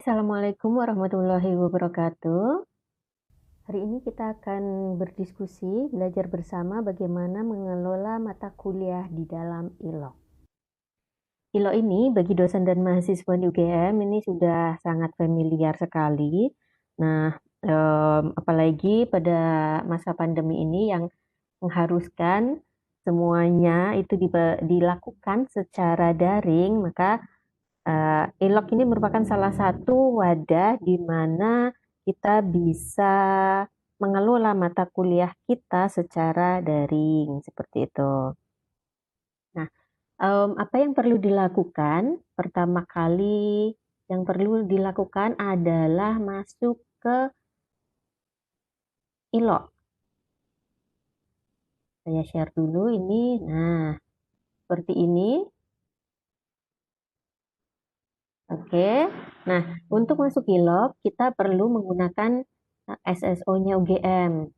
Assalamualaikum warahmatullahi wabarakatuh. Hari ini kita akan berdiskusi, belajar bersama bagaimana mengelola mata kuliah di dalam ILOG. ILOG ini bagi dosen dan mahasiswa di UGM ini sudah sangat familiar sekali. Nah, apalagi pada masa pandemi ini yang mengharuskan semuanya itu dilakukan secara daring, maka ILOG ini merupakan salah satu wadah di mana kita bisa mengelola mata kuliah kita secara daring, seperti itu. Nah, apa yang perlu dilakukan? Pertama kali yang perlu dilakukan adalah masuk ke ILOG. Saya share dulu ini. Nah, seperti ini. Oke. Nah, untuk masuk ILOG kita perlu menggunakan SSO-nya UGM.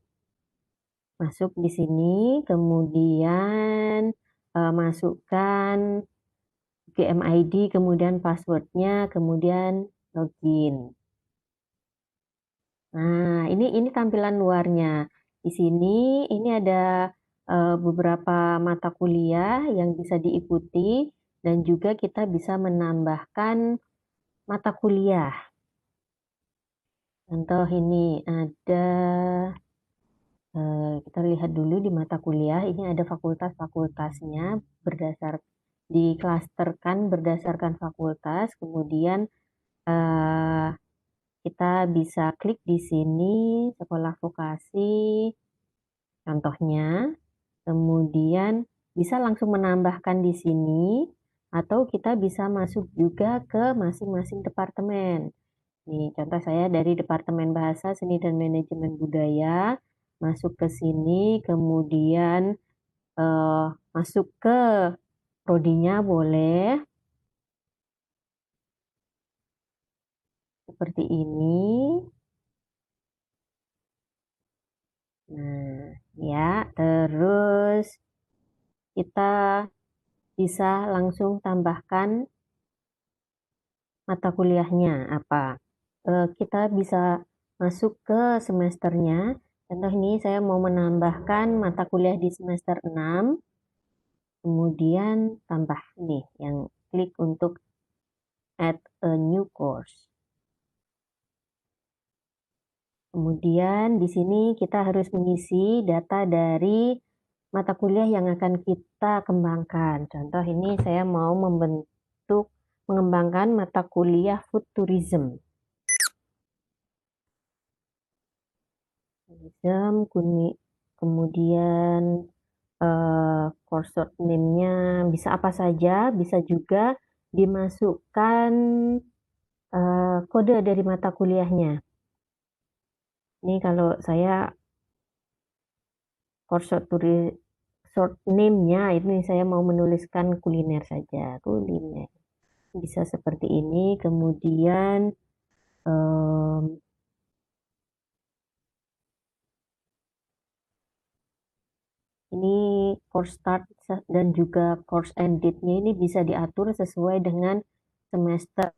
Masuk di sini, kemudian masukkan UGM ID, kemudian passwordnya, kemudian login. Nah, ini tampilan luarnya. Di sini ini ada beberapa mata kuliah yang bisa diikuti dan juga kita bisa menambahkan mata kuliah. Contoh ini ada kita lihat dulu di mata kuliah, ini ada fakultas-fakultasnya diklasterkan berdasarkan fakultas, kemudian eh, kita bisa klik di sini sekolah vokasi, contohnya, kemudian bisa langsung menambahkan di sini, atau kita bisa masuk juga ke masing-masing departemen. Nih, contoh saya dari Departemen Bahasa, Seni, dan Manajemen Budaya, masuk ke sini, kemudian eh, masuk ke prodinya boleh, seperti ini. Nah, ya, terus kita bisa langsung tambahkan mata kuliahnya apa. Kita bisa masuk ke semesternya. Contoh ini saya mau menambahkan mata kuliah di semester 6. Kemudian tambah nih yang klik untuk add a new course. Kemudian di sini kita harus mengisi data dari mata kuliah yang akan kita kembangkan. Contoh ini saya mau mengembangkan mata kuliah food tourism. Kemudian course name-nya bisa apa saja, bisa juga dimasukkan kode dari mata kuliahnya. Ini kalau saya course short name-nya ini saya mau menuliskan kuliner saja, kuliner. Bisa seperti ini, kemudian um, ini course start dan juga course end date-nya ini bisa diatur sesuai dengan semester.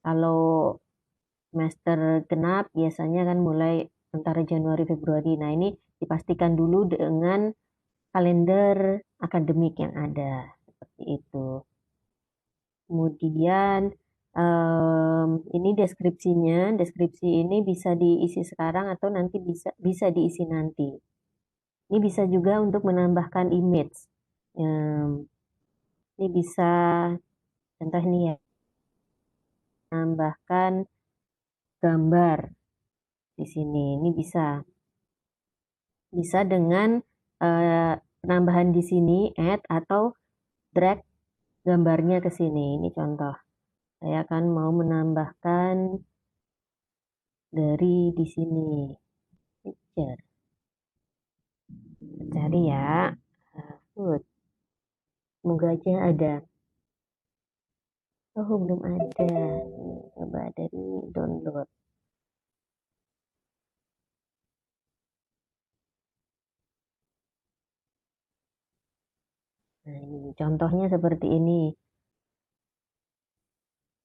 Kalau semester genap biasanya kan mulai antara Januari Februari. Nah, ini dipastikan dulu dengan kalender akademik yang ada. Seperti itu. Kemudian ini deskripsinya. Deskripsi ini bisa diisi sekarang atau nanti bisa diisi nanti. Ini bisa juga untuk menambahkan image. Ini bisa contoh ini ya, menambahkan gambar di sini. Ini bisa dengan penambahan di sini add atau drag gambarnya ke sini. Ini contoh. Saya akan mau menambahkan dari di sini picture. Cari ya. Food. Semoga aja ada. Oh, belum ada. Coba dari download. Nah, ini contohnya seperti ini.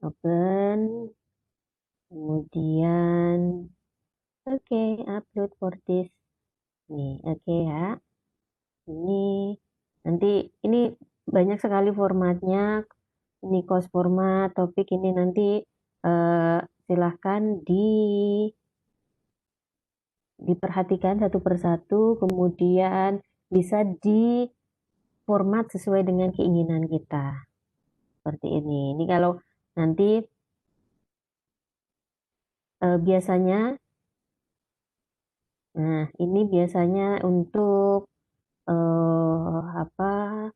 Open. Kemudian, oke, upload for this. Nih, oke ya. Ini nanti ini banyak sekali formatnya. Ini course format, topik ini nanti silahkan diperhatikan satu persatu, kemudian bisa di format sesuai dengan keinginan kita. Seperti ini. Ini kalau nanti biasanya, nah ini biasanya untuk apa?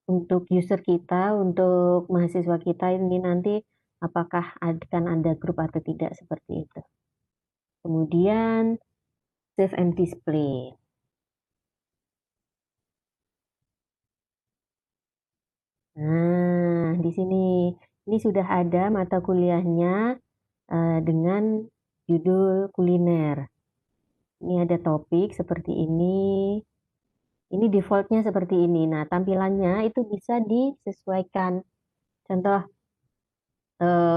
Untuk user kita, untuk mahasiswa kita ini nanti apakah akan ada grup atau tidak seperti itu. Kemudian save and display. Nah, di sini ini sudah ada mata kuliahnya dengan judul kuliner. Ini ada topik seperti ini. Ini defaultnya seperti ini. Nah, tampilannya itu bisa disesuaikan. Contoh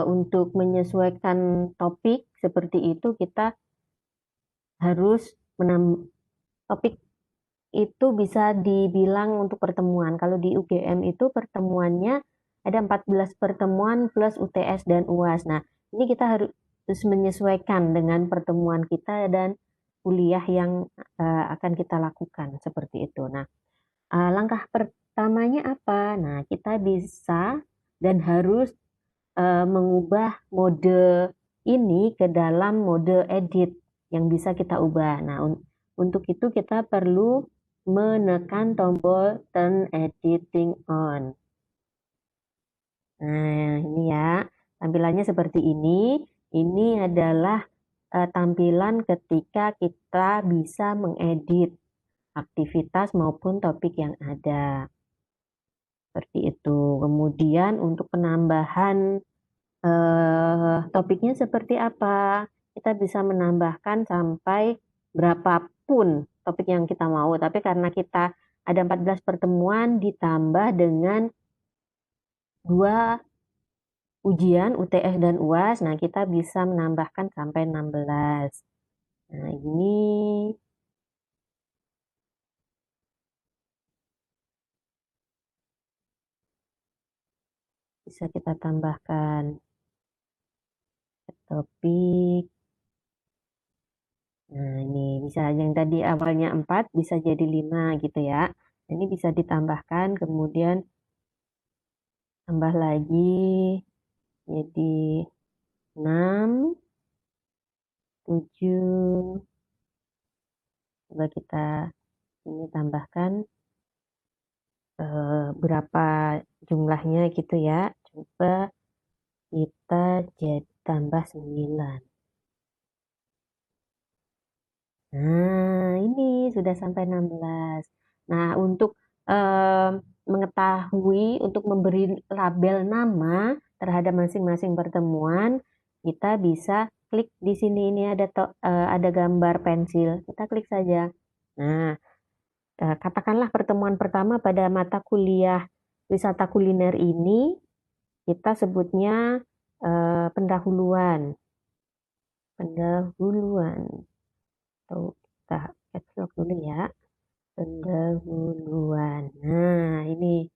untuk menyesuaikan topik seperti itu kita harus topik itu bisa dibilang untuk pertemuan. Kalau di UGM itu pertemuannya ada 14 pertemuan plus UTS dan UAS. Nah, ini kita harus menyesuaikan dengan pertemuan kita dan kuliah yang akan kita lakukan seperti itu. Nah, langkah pertamanya apa? Nah, kita bisa dan harus mengubah mode ini ke dalam mode edit yang bisa kita ubah. Nah, untuk itu kita perlu menekan tombol turn editing on. Nah, ini ya, tampilannya seperti ini. Ini adalah tampilan ketika kita bisa mengedit aktivitas maupun topik yang ada. Seperti itu. Kemudian untuk penambahan topiknya seperti apa? Kita bisa menambahkan sampai berapapun topik yang kita mau. Tapi karena kita ada 14 pertemuan ditambah dengan 2 ujian UTS dan UAS, nah kita bisa menambahkan sampai 16. Nah, ini bisa kita tambahkan topik. Nah, ini bisa yang tadi awalnya 4 bisa jadi 5 gitu ya. Ini bisa ditambahkan, kemudian tambah lagi jadi 6, 7. Coba kita ini tambahkan berapa jumlahnya gitu ya. Coba kita tambah 9. Nah, ini sudah sampai 16. Nah, untuk mengetahui, untuk memberi label nama terhadap masing-masing pertemuan, kita bisa klik di sini. Ini ada gambar pensil. Kita klik saja. Nah, katakanlah pertemuan pertama pada mata kuliah wisata kuliner ini, kita sebutnya pendahuluan. Pendahuluan. Atau kita caps lock dulu ya. Pendahuluan. Nah, ini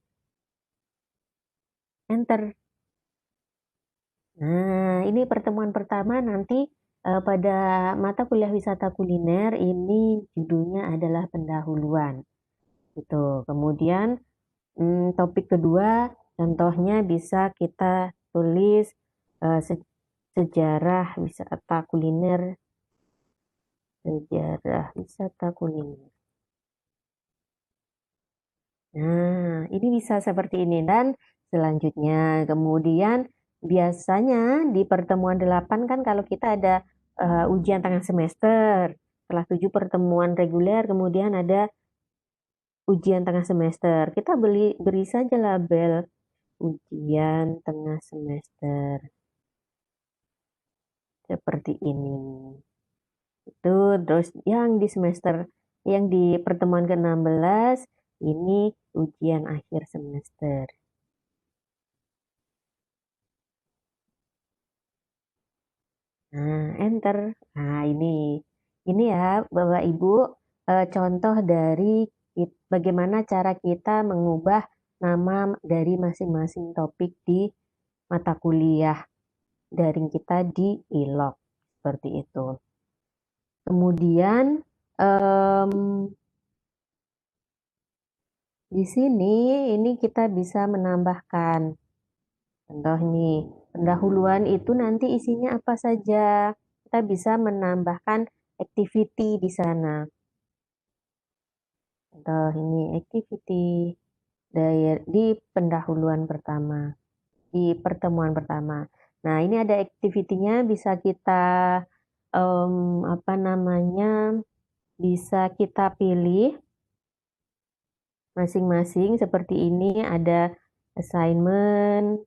enter. Nah, ini pertemuan pertama nanti pada mata kuliah wisata kuliner ini judulnya adalah pendahuluan. Gitu. Kemudian topik kedua contohnya bisa kita tulis sejarah wisata kuliner. Sejarah wisata kuliner. Nah, ini bisa seperti ini dan selanjutnya. Kemudian biasanya di pertemuan 8 kan kalau kita ada ujian tengah semester. Setelah 7 pertemuan reguler, kemudian ada ujian tengah semester. Kita beri saja label ujian tengah semester. Seperti ini. Itu terus yang di pertemuan ke-16 ini ujian akhir semester. Nah, enter. Nah, ini ya, Bapak Ibu, contoh dari bagaimana cara kita mengubah nama dari masing-masing topik di mata kuliah daring kita di ILOG. Seperti itu. Kemudian, em, di sini ini kita bisa menambahkan. Contoh nih, pendahuluan itu nanti isinya apa saja. Kita bisa menambahkan activity di sana. Contoh ini activity di pendahuluan pertama, di pertemuan pertama. Nah, ini ada activity-nya bisa kita apa namanya? Bisa kita pilih masing-masing seperti ini ada assignment.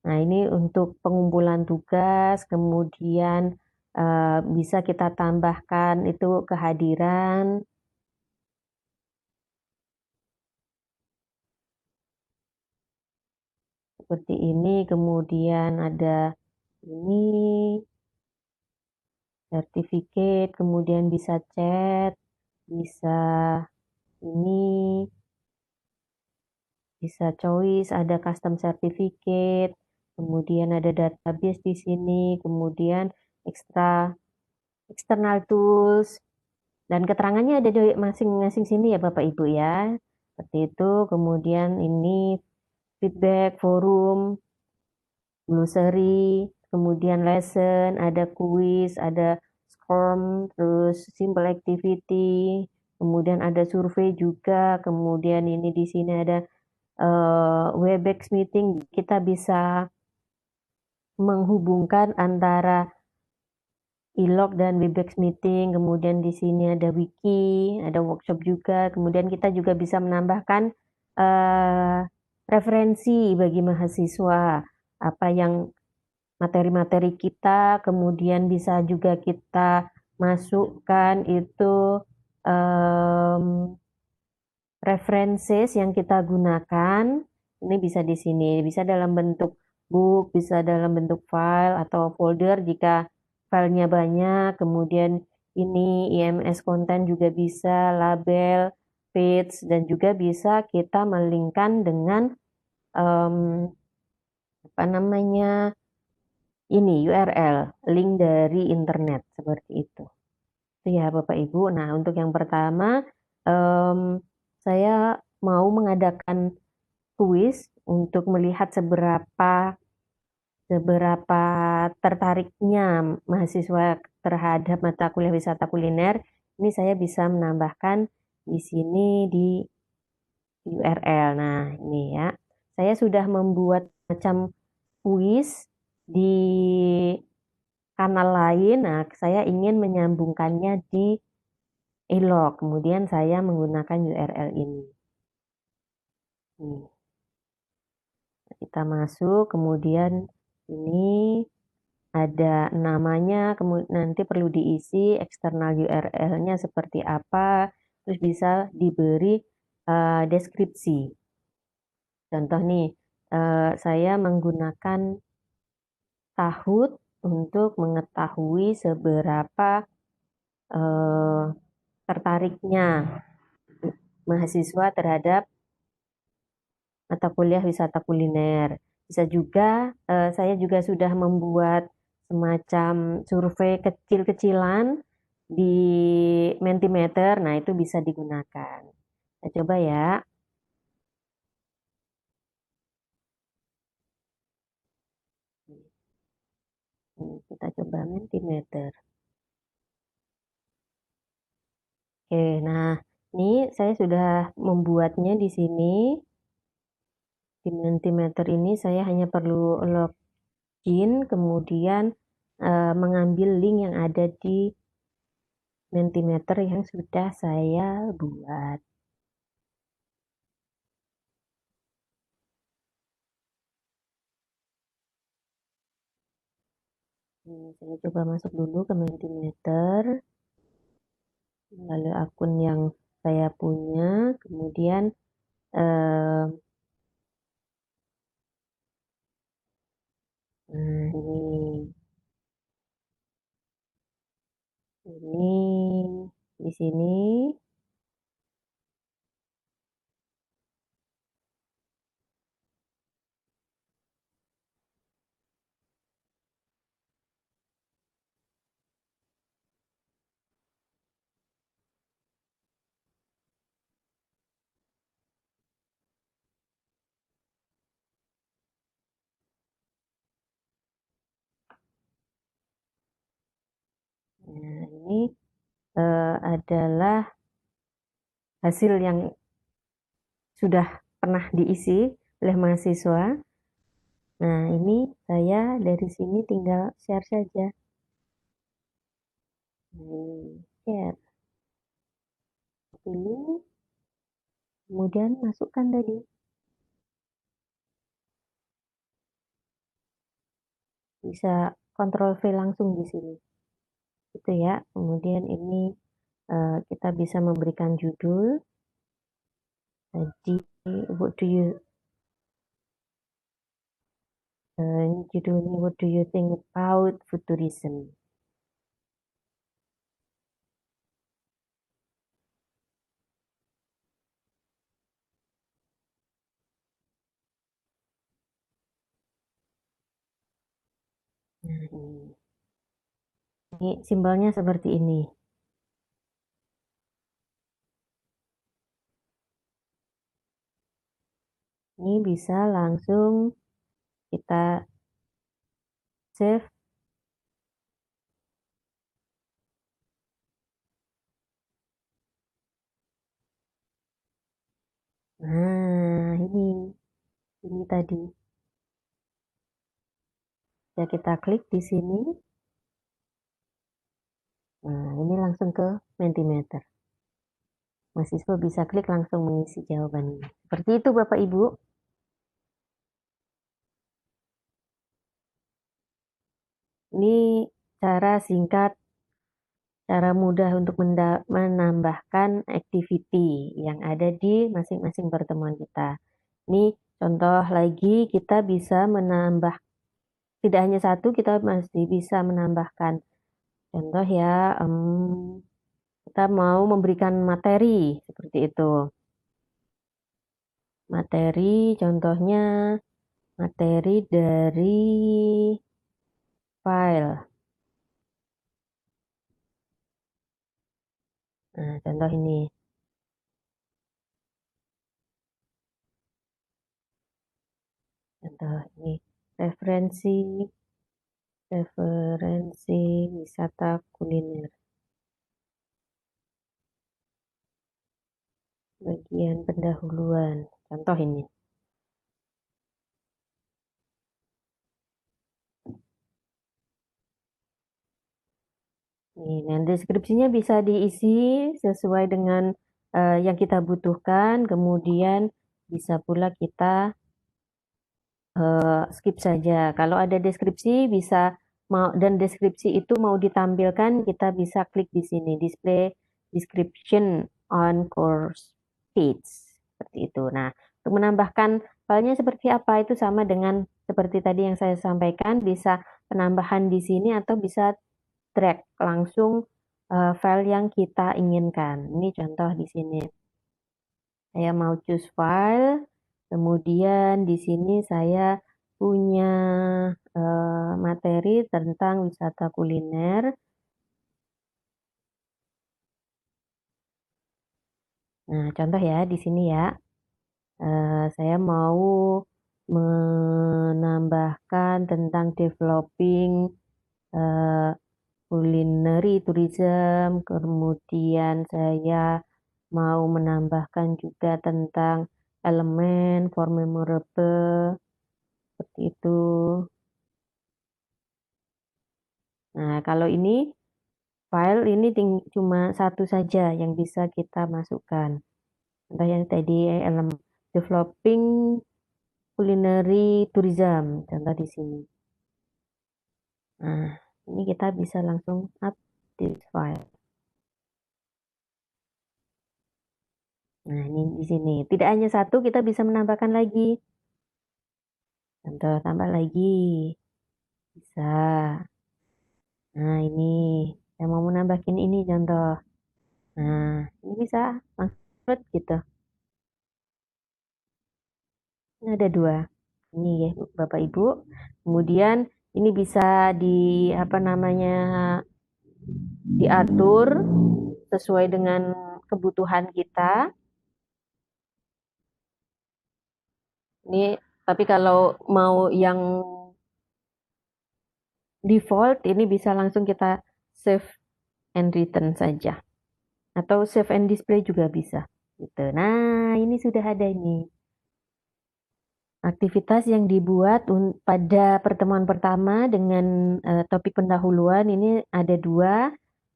Nah, ini untuk pengumpulan tugas, kemudian bisa kita tambahkan itu kehadiran seperti ini, kemudian ada ini sertifikat, kemudian bisa chat, bisa ini, bisa choice, ada custom certificate, kemudian ada database di sini, kemudian external tools, dan keterangannya ada di masing-masing sini ya Bapak Ibu ya. Seperti itu, kemudian ini feedback, forum, glossary, kemudian lesson, ada quiz, ada Scrum, terus simple activity, kemudian ada survei juga, kemudian ini di sini ada Webex meeting, kita bisa menghubungkan antara ILOG dan Webex meeting, kemudian di sini ada wiki, ada workshop juga, kemudian kita juga bisa menambahkan referensi bagi mahasiswa, apa yang materi-materi kita, kemudian bisa juga kita masukkan itu um, references yang kita gunakan. Ini bisa di sini, bisa dalam bentuk book, bisa dalam bentuk file atau folder jika filenya banyak. Kemudian ini IMS konten juga bisa, label, page, dan juga bisa kita melinkkan dengan apa namanya ini URL, link dari internet seperti itu. Itu ya Bapak Ibu. Nah, untuk yang pertama, saya mau mengadakan kuis untuk melihat seberapa tertariknya mahasiswa terhadap mata kuliah wisata kuliner. Ini saya bisa menambahkan di sini di URL. Nah, ini ya. Saya sudah membuat macam kuis di kanal lain. Nah, saya ingin menyambungkannya di Elog. Kemudian saya menggunakan URL ini. Nih, kita masuk, kemudian ini ada namanya, kemudian nanti perlu diisi eksternal URL-nya seperti apa, terus bisa diberi deskripsi. Contoh nih, saya menggunakan Kahoot untuk mengetahui seberapa tertariknya mahasiswa terhadap mata kuliah wisata kuliner. Bisa juga, saya juga sudah membuat semacam survei kecil-kecilan di Mentimeter. Nah, itu bisa digunakan. Kita coba ya. Kita coba Mentimeter. Oke, nah ini saya sudah membuatnya di sini. Di Mentimeter ini saya hanya perlu login, kemudian mengambil link yang ada di Mentimeter yang sudah saya buat. Saya coba masuk dulu ke Mentimeter, lalu akun yang saya punya, kemudian eh, nah ini di sini. Nah, ini adalah hasil yang sudah pernah diisi oleh mahasiswa. Nah, ini saya dari sini tinggal share saja. Share. Pilih, kemudian masukkan tadi. Bisa kontrol V langsung di sini. Itu ya. Kemudian ini kita bisa memberikan judul. Tadi, what do you judulnya What do you think about futurism? Nah, ini simbolnya seperti ini. Ini bisa langsung kita save. Nah, ini tadi. Ya, kita klik di sini. Nah, ini langsung ke Mentimeter. Mahasiswa bisa klik langsung mengisi jawabannya. Seperti itu Bapak Ibu. Ini cara singkat, cara mudah untuk menambahkan activity yang ada di masing-masing pertemuan kita. Ini contoh lagi, kita bisa menambah, tidak hanya satu, kita masih bisa menambahkan. Contoh ya, kita mau memberikan materi seperti itu. Materi, contohnya materi dari file. Nah, contoh ini. Contoh ini referensi wisata kuliner. Bagian pendahuluan. Contoh ini. Nah, deskripsinya bisa diisi sesuai dengan yang kita butuhkan. Kemudian bisa pula kita skip saja. Kalau ada deskripsi bisa mau, dan deskripsi itu mau ditampilkan, kita bisa klik di sini display description on course page seperti itu. Nah, untuk menambahkan filenya seperti apa itu sama dengan seperti tadi yang saya sampaikan, bisa penambahan di sini atau bisa drag langsung file yang kita inginkan. Ini contoh di sini. Saya mau choose file, kemudian di sini saya punya materi tentang wisata kuliner. Nah, contoh ya di sini ya, saya mau menambahkan tentang developing culinary tourism, kemudian saya mau menambahkan juga tentang elemen for memorable, seperti itu. Nah, kalau ini file ini cuma satu saja yang bisa kita masukkan. Contoh yang tadi elemen developing culinary tourism, contoh di sini. Nah, ini kita bisa langsung update file. Nah, ini di sini. Tidak hanya satu, kita bisa menambahkan lagi. Contoh, tambah lagi. Bisa. Nah, ini. Saya mau menambahkan ini contoh. Nah, ini bisa langsung gitu. Ini ada dua. Ini ya, Bapak Ibu. Kemudian ini bisa di apa namanya diatur sesuai dengan kebutuhan kita. Ini tapi kalau mau yang default ini bisa langsung kita save and return saja. Atau save and display juga bisa. Gitu. Nah, ini sudah ada ini. Aktivitas yang dibuat pada pertemuan pertama dengan topik pendahuluan ini ada dua.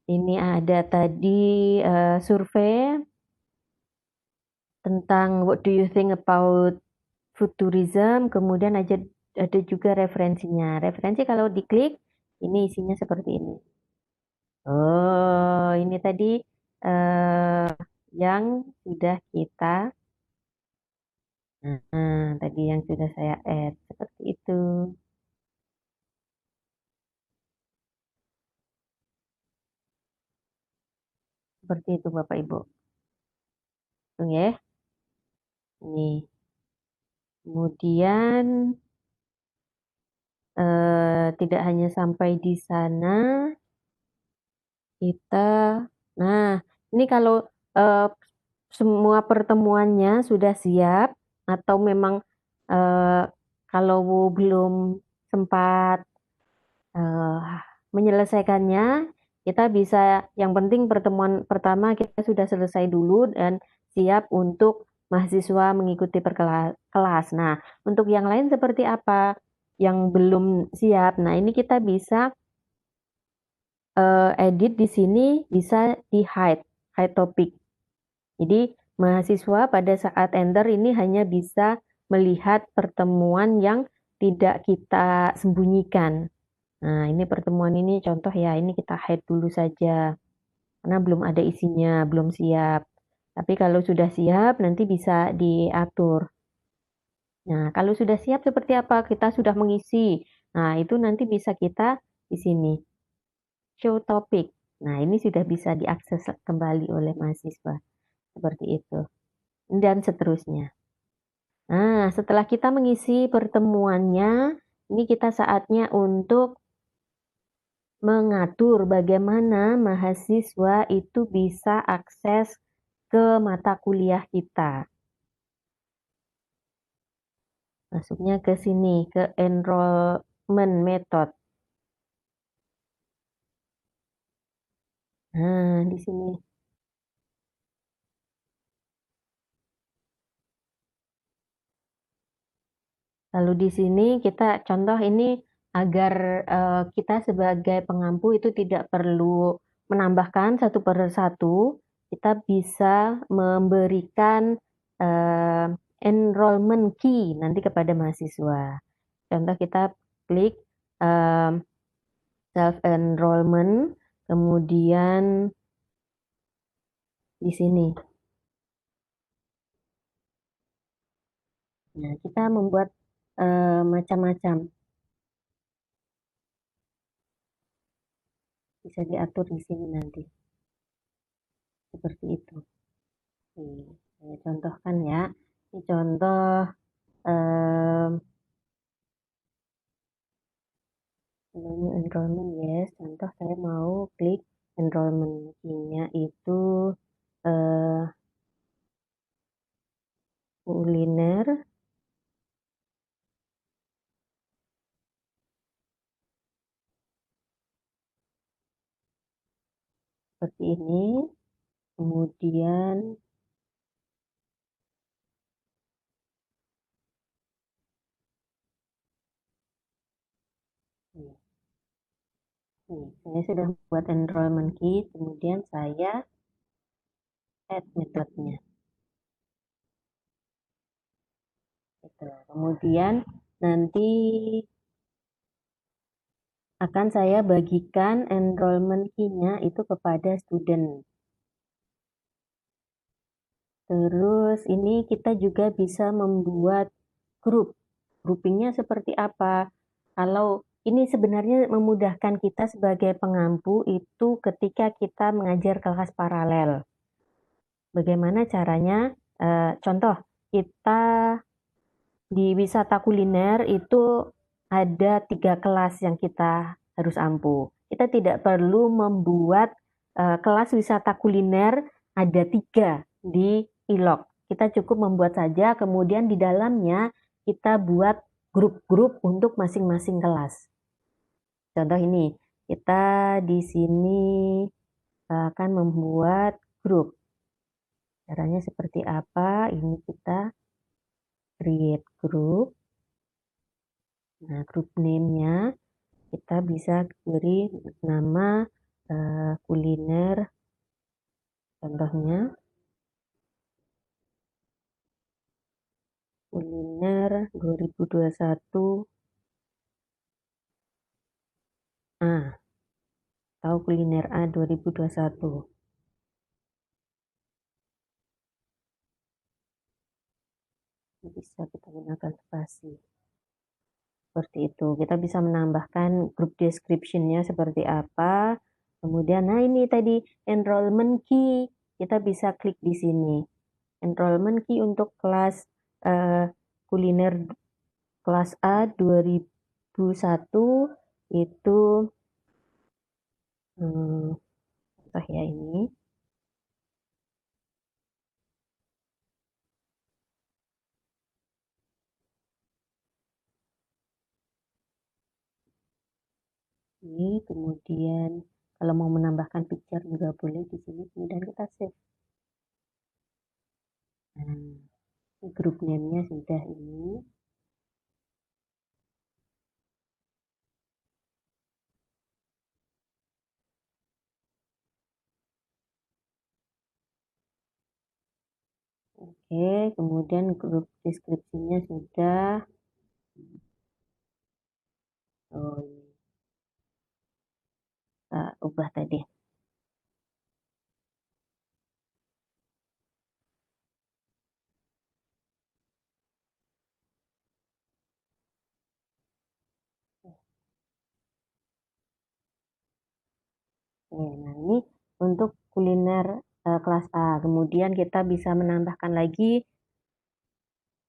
Ini ada tadi survei tentang what do you think about futurism, kemudian ada juga referensinya. Referensi kalau diklik, ini isinya seperti ini. Oh, ini tadi eh, yang sudah kita, tadi yang sudah saya add seperti itu. Seperti itu Bapak Ibu. Tunggu ya. Ini. Kemudian tidak hanya sampai di sana, kita, nah ini kalau semua pertemuannya sudah siap atau memang eh, kalau belum sempat eh, menyelesaikannya, kita bisa, yang penting pertemuan pertama kita sudah selesai dulu dan siap untuk mahasiswa mengikuti kelas. Nah, untuk yang lain seperti apa? Yang belum siap. Nah, ini kita bisa edit di sini, bisa di hide topic. Jadi mahasiswa pada saat enter ini hanya bisa melihat pertemuan yang tidak kita sembunyikan. Nah, ini pertemuan ini contoh ya, ini kita hide dulu saja karena belum ada isinya, belum siap. Tapi kalau sudah siap nanti bisa diatur. Nah, kalau sudah siap seperti apa? Kita sudah mengisi. Nah, itu nanti bisa kita di sini show topic. Nah, ini sudah bisa diakses kembali oleh mahasiswa. Seperti itu. Dan seterusnya. Nah, setelah kita mengisi pertemuannya, ini kita saatnya untuk mengatur bagaimana mahasiswa itu bisa akses ke mata kuliah kita. Masuknya ke sini, ke enrollment method. Nah, di sini. Lalu di sini kita contoh ini agar kita sebagai pengampu itu tidak perlu menambahkan satu per satu, kita bisa memberikan eh, enrollment key nanti kepada mahasiswa. Contoh kita klik self enrollment, kemudian di sini. Nah, kita membuat macam-macam, bisa diatur di sini nanti seperti itu. Nih, saya contohkan ya. Ini contoh em, menu enrollment yes. Contoh saya mau klik enrollment key-nya itu eh, kuliner. Seperti ini. Kemudian saya sudah buat enrollment key. Kemudian saya add metodenya. Gitu. Kemudian nanti akan saya bagikan enrollment key-nya itu kepada student. Terus ini kita juga bisa membuat grup. Groupingnya seperti apa? Kalau ini sebenarnya memudahkan kita sebagai pengampu itu ketika kita mengajar kelas paralel. Bagaimana caranya? Contoh, kita di wisata kuliner itu ada 3 kelas yang kita harus ampu. Kita tidak perlu membuat kelas wisata kuliner ada 3 di Ilok. Kita cukup membuat saja, kemudian di dalamnya kita buat grup-grup untuk masing-masing kelas. Contoh ini, kita di sini akan membuat grup. Caranya seperti apa? Ini kita create group. Nah, grup name-nya kita bisa beri nama kuliner, contohnya kuliner 2021 A atau kuliner A 2021. Bisa kita gunakan spasi. Seperti itu. Kita bisa menambahkan group description-nya seperti apa. Kemudian, nah ini tadi enrollment key. Kita bisa klik di sini. Enrollment key untuk kelas kuliner kelas A 2001 itu contoh ya ini. Ini kemudian kalau mau menambahkan picture juga boleh di sini, kemudian kita save. Nah, grup name-nya sudah ini. Oke, kemudian grup deskripsinya sudah. Oh, ini kita ubah tadi. Oke, nah ini untuk kuliner kelas A. Kemudian kita bisa menambahkan lagi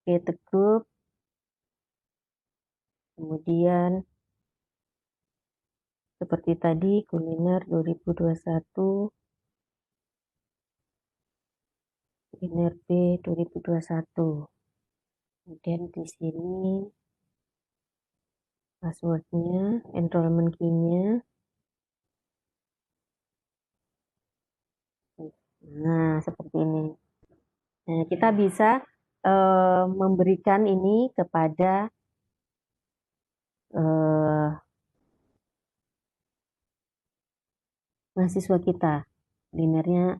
create a group. Kemudian seperti tadi kuliner 2021, kuliner B 2021. Kemudian di sini passwordnya, enrollment key-nya. Nah, seperti ini. Nah, kita bisa memberikan ini kepada mahasiswa kita. Kulinernya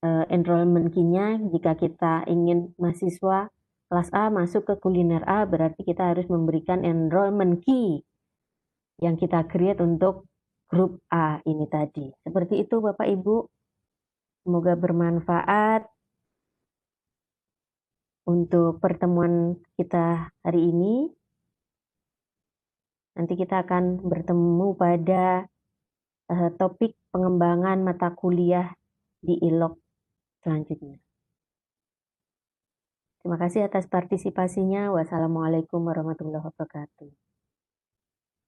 enrollment key-nya, jika kita ingin mahasiswa kelas A masuk ke kuliner A, berarti kita harus memberikan enrollment key yang kita create untuk grup A ini tadi. Seperti itu Bapak Ibu. Semoga bermanfaat untuk pertemuan kita hari ini. Nanti kita akan bertemu pada topik pengembangan mata kuliah di ILOK selanjutnya. Terima kasih atas partisipasinya. Wassalamualaikum warahmatullahi wabarakatuh.